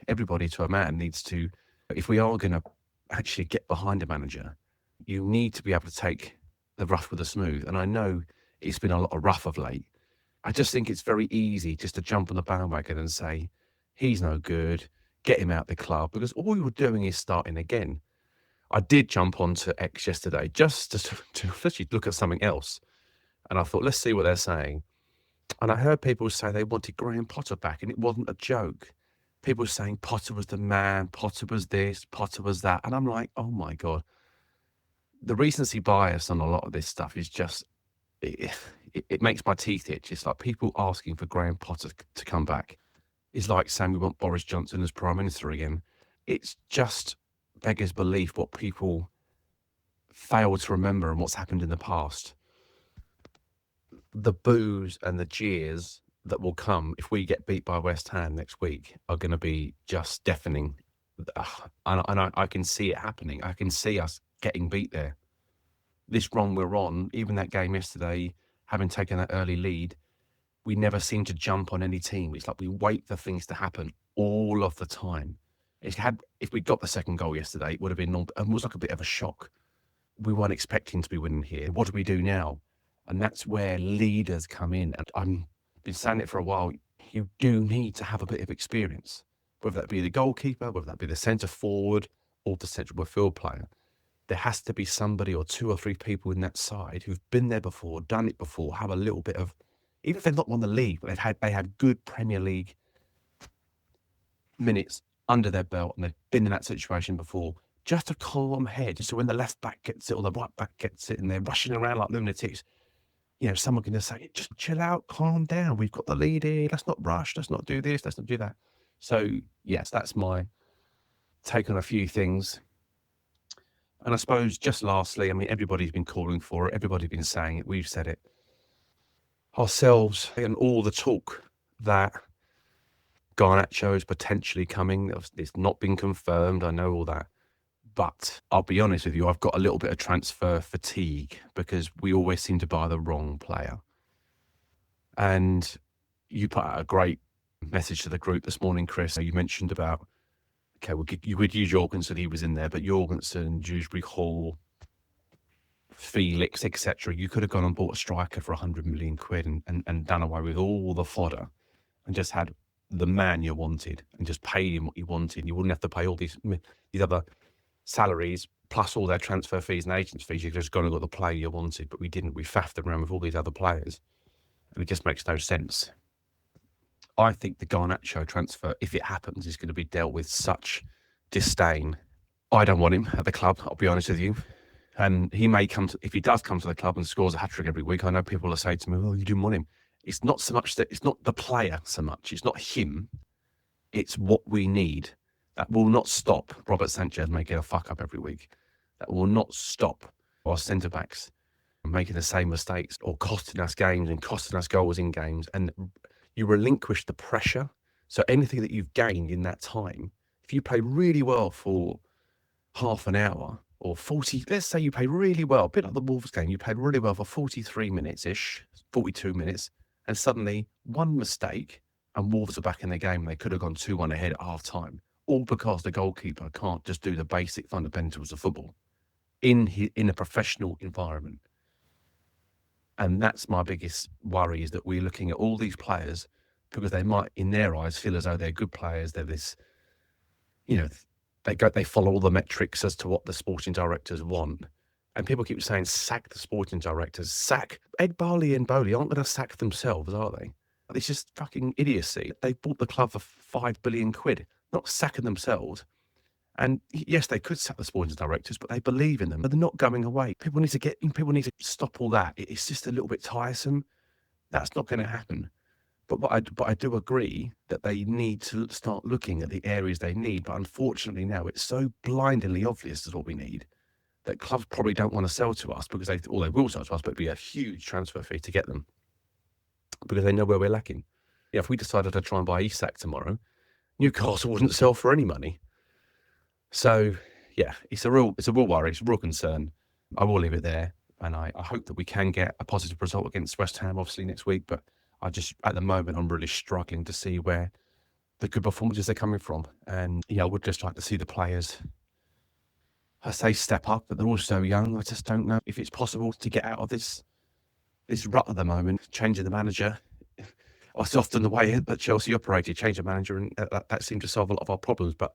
everybody to a man needs to, if we are going to actually get behind a manager, you need to be able to take the rough with the smooth. And I know it's been a lot of rough of late. I just think it's very easy just to jump on the bandwagon and say, he's no good, get him out the club, because all you're doing is starting again. I did jump onto X yesterday just to actually look at something else. And I thought, let's see what they're saying. And I heard people say they wanted Graham Potter back, and it wasn't a joke. People saying Potter was the man, Potter was this, Potter was that. And I'm like, oh my God. The recency bias on a lot of this stuff is just, it makes my teeth itch. It's like people asking for Graham Potter to come back. It's like saying we want Boris Johnson as Prime Minister again. It's just beggars belief what people fail to remember and what's happened in the past. The boos and the jeers that will come if we get beat by West Ham next week are going to be just deafening. And I can see it happening. I can see us getting beat there. This run we're on, even that game yesterday, having taken that early lead, we never seem to jump on any team. It's like we wait for things to happen all of the time. If we got the second goal yesterday, it would have been it was like a bit of a shock. We weren't expecting to be winning here. What do we do now? And that's where leaders come in. And I've been saying it for a while. You do need to have a bit of experience, whether that be the goalkeeper, whether that be the centre forward or the central midfield player. There has to be somebody or 2 or 3 people in that side who've been there before, done it before, have a little bit of, even if they've not won the league, but they had good Premier League minutes under their belt and they've been in that situation before. Just a calm head, so when the left back gets it or the right back gets it and they're rushing around like lunatics, someone can just say, just chill out, calm down. We've got the lead here. Let's not rush. Let's not do this. Let's not do that. So, yes, that's my take on a few things. And I suppose just lastly, everybody's been calling for it. Everybody's been saying it. We've said it ourselves, and all the talk that Garnacho is potentially coming. It's not been confirmed. I know all that. But I'll be honest with you, I've got a little bit of transfer fatigue because we always seem to buy the wrong player. And you put out a great message to the group this morning, Chris. You mentioned about, you would use Jorgensen, he was in there, but Jorgensen, Dewsbury Hall, Felix, etc. You could have gone and bought a striker for 100 million quid and done away with all the fodder and just had the man you wanted and just paid him what you wanted. You wouldn't have to pay all these other salaries plus all their transfer fees and agents fees. You could just gone and got the player you wanted, but we didn't. We faffed around with all these other players, and it just makes no sense. I think the Garnacho transfer, if it happens, is going to be dealt with such disdain. I don't want him at the club, I'll be honest with you. And he may come to, if he does come to the club and scores a hat-trick every week, I know people will say to me, well, you didn't want him. It's not so much that, it's not the player so much. It's not him. It's what we need. That will not stop Robert Sanchez making a fuck up every week. That will not stop our centre-backs making the same mistakes or costing us games and costing us goals in games. And you relinquish the pressure. So anything that you've gained in that time, if you play really well for half an hour or 40, let's say you played really well, a bit like the Wolves game, you played really well for 43 minutes-ish, 42 minutes, and suddenly one mistake and Wolves are back in the game. They could have gone 2-1 ahead at half time, all because the goalkeeper can't just do the basic fundamentals of football in a professional environment. And that's my biggest worry, is that we're looking at all these players because they might, in their eyes, feel as though they're good players. They're this, they follow all the metrics as to what the sporting directors want. And people keep saying, sack the sporting directors. Sack. Ed Barley and Bowley aren't going to sack themselves, are they? It's just fucking idiocy. They bought the club for 5 billion quid, not sacking themselves. And yes, they could sack the sporting directors, but they believe in them. But they're not going away. People need to stop all that. It's just a little bit tiresome. That's not going to happen. But I do agree that they need to start looking at the areas they need. But unfortunately now it's so blindingly obvious is what we need that clubs probably don't want to sell to us because they will sell to us, but it'd be a huge transfer fee to get them because they know where we're lacking. Yeah, if we decided to try and buy Isak tomorrow, Newcastle wouldn't sell for any money. So yeah, it's a real worry. It's a real concern. I will leave it there, and I hope that we can get a positive result against West Ham, obviously next week. But at the moment, I'm really struggling to see where the good performances are coming from. And yeah, I would just like to see the players, I say, step up, but they're all so young. I just don't know if it's possible to get out of this rut at the moment. Changing the manager, it's often the way that Chelsea operated. Change the manager, and that seemed to solve a lot of our problems. But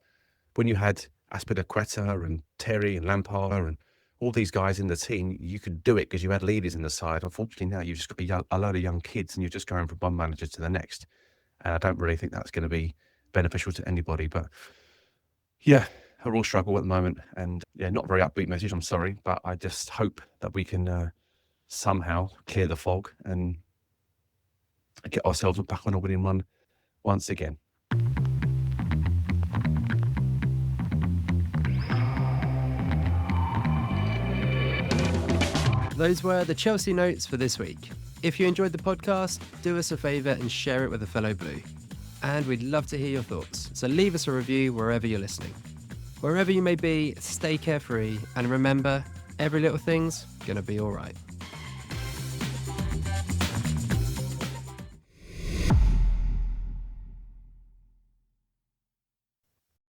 when you had Aspilicueta and Terry and Lampard and all these guys in the team, you could do it because you had leaders in the side. Unfortunately, now you've just got a load of young kids and you're just going from one manager to the next. And I don't really think that's going to be beneficial to anybody. But yeah, a real struggle at the moment. And yeah, not a very upbeat message, I'm sorry. But I just hope that we can somehow clear the fog and get ourselves back on a winning run once again. Those were the Chelsea notes for this week. If you enjoyed the podcast, do us a favour and share it with a fellow Blue. And we'd love to hear your thoughts, so leave us a review wherever you're listening. Wherever you may be, stay carefree, and remember, every little thing's gonna be alright.